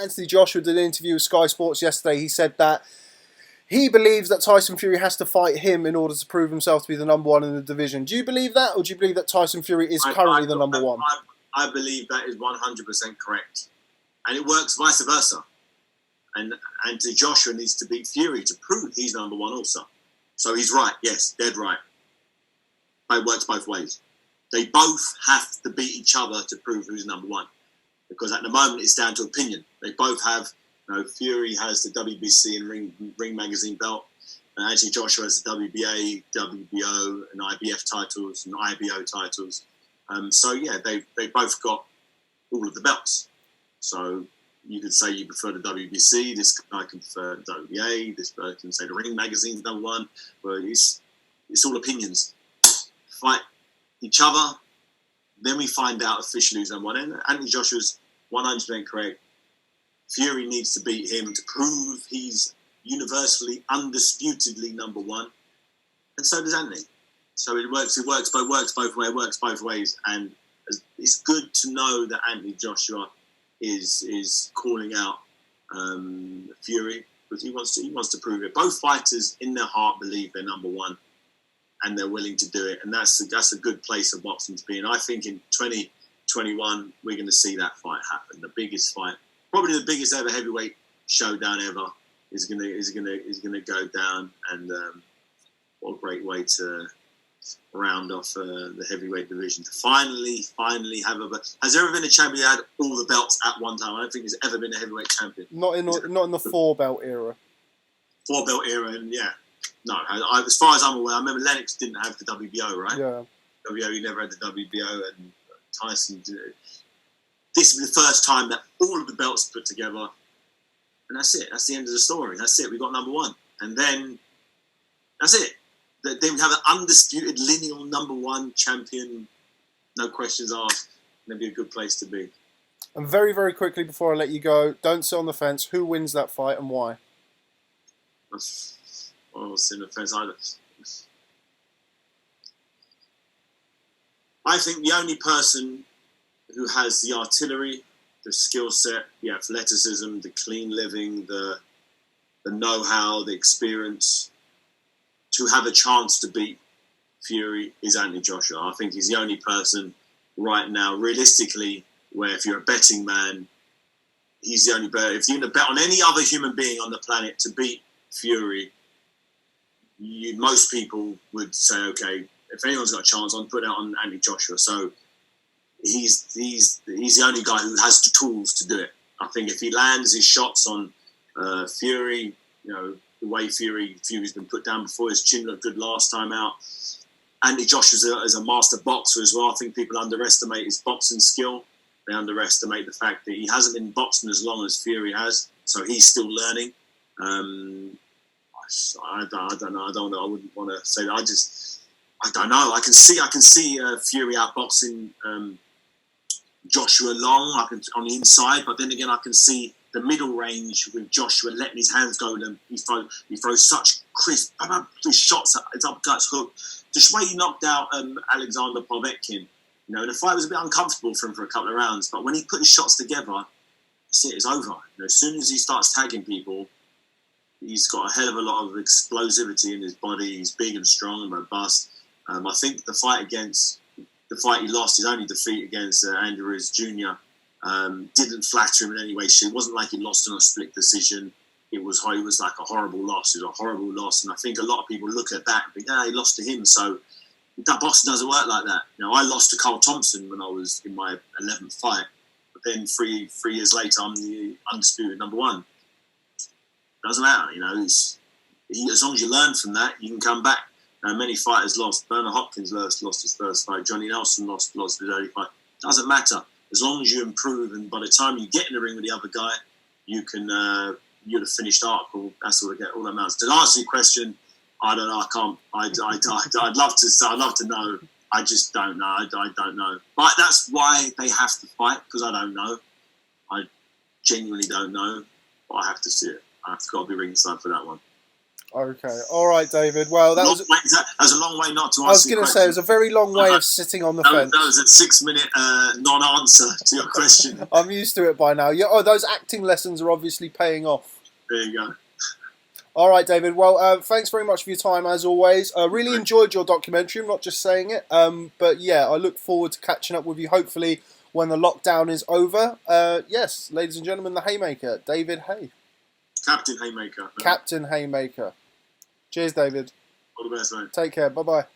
Anthony Joshua did an interview with Sky Sports yesterday. He said that he believes that Tyson Fury has to fight him in order to prove himself to be the number one in the division. Do you believe that, or do you believe that Tyson Fury is currently the number one? I believe that is 100% correct. And it works vice versa. And Anthony Joshua needs to beat Fury to prove he's number one also. So he's right, yes, dead right. But it works both ways. They both have to beat each other to prove who's number one. Because at the moment, it's down to opinion. They both have, Fury has the WBC and Ring Magazine belt. And Anthony Joshua has the WBA, WBO, and IBF titles and IBO titles. They both got all of the belts. So you could say you prefer the WBC, this guy can prefer the WBA, this guy can say the Ring Magazine's number one. But it's all opinions. Fight each other, then we find out officially who's number one. And Anthony Joshua's 100% correct. Fury needs to beat him to prove he's universally, undisputedly number one. And so does Anthony. So it works both ways. And it's good to know that Anthony Joshua is calling out Fury because he wants to prove it. Both fighters in their heart believe they're number one and they're willing to do it. And that's a good place of boxing to be. And I think in 2021 we're going to see that fight happen. The biggest fight, probably the biggest ever heavyweight showdown ever, is going to go down. And what a great way to round off the heavyweight division, to finally have has there ever been a champion who had all the belts at one time? I don't think there's ever been a heavyweight champion. Not in the 4-belt era. 4-belt era, and yeah, no. As far as I'm aware, I remember Lennox didn't have the WBO, right? Yeah. WBO, he never had the WBO, and Tyson did it. This is the first time that all of the belts put together, and that's it. That's the end of the story. That's it. We got number one, and then that's it. They would have an undisputed lineal number one champion, no questions asked. It'd be a good place to be. And very, very quickly before I let you go, don't sit on the fence. Who wins that fight and why? I'll sit on the fence either. I think the only person who has the artillery, the skill set, the athleticism, the clean living, the know-how, the experience to have a chance to beat Fury is Anthony Joshua. I think he's the only person right now, realistically, where if you're a betting man, he's the only bet. If you're going to bet on any other human being on the planet to beat Fury, most people would say, okay, if anyone's got a chance, I'll put it out on Anthony Joshua. So he's the only guy who has the tools to do it. I think if he lands his shots on Fury, the way Fury's been put down before, his chin looked good last time out. Anthony Joshua is a master boxer as well. I think people underestimate his boxing skill. They underestimate the fact that he hasn't been boxing as long as Fury has, so he's still learning. I don't know. I wouldn't want to say that. I don't know. I can see Fury outboxing Joshua long on the inside, but then again, I can see the middle range with Joshua letting his hands go, and he throws such crisp shots, his uppercuts, hook. Just the way he knocked out Alexander Povetkin. The fight was a bit uncomfortable for him for a couple of rounds, but when he put his shots together, it's over. As soon as he starts tagging people, he's got a hell of a lot of explosivity in his body. He's big and strong and robust. I think the fight he lost, his only defeat against Andy Ruiz Jr., didn't flatter him in any way. It wasn't like he lost on a split decision. It was like a horrible loss. It was a horrible loss, and I think a lot of people look at that and think, he lost to him. So that boxing doesn't work like that. I lost to Carl Thompson when I was in my 11th fight, but then three years later, I'm the undisputed number one. Doesn't matter, as long as you learn from that, you can come back. Many fighters lost. Bernard Hopkins lost his first fight. Johnny Nelson lost his early fight. Doesn't matter. As long as you improve, and by the time you get in the ring with the other guy, you'd have finished article. That's all that amounts. To answer your question, I don't know. I can't. I'd love to know. I just don't know. I don't know. But that's why they have to fight, because I don't know. I genuinely don't know. But I have to see it. I've got to be ringside for that one. Okay. All right, David. Well, that was a long way not to answer. I was going to say it was a very long way of sitting on the fence. That was a 6-minute non-answer to your question. I'm used to it by now. Yeah. Oh, those acting lessons are obviously paying off. There you go. All right, David. Well, thanks very much for your time, as always. I really enjoyed your documentary. I'm not just saying it. But yeah, I look forward to catching up with you, hopefully, when the lockdown is over. Yes, ladies and gentlemen, the Haymaker, David Haye. Captain Haymaker. Captain Haymaker. Cheers, David. All the best, mate. Take care. Bye-bye.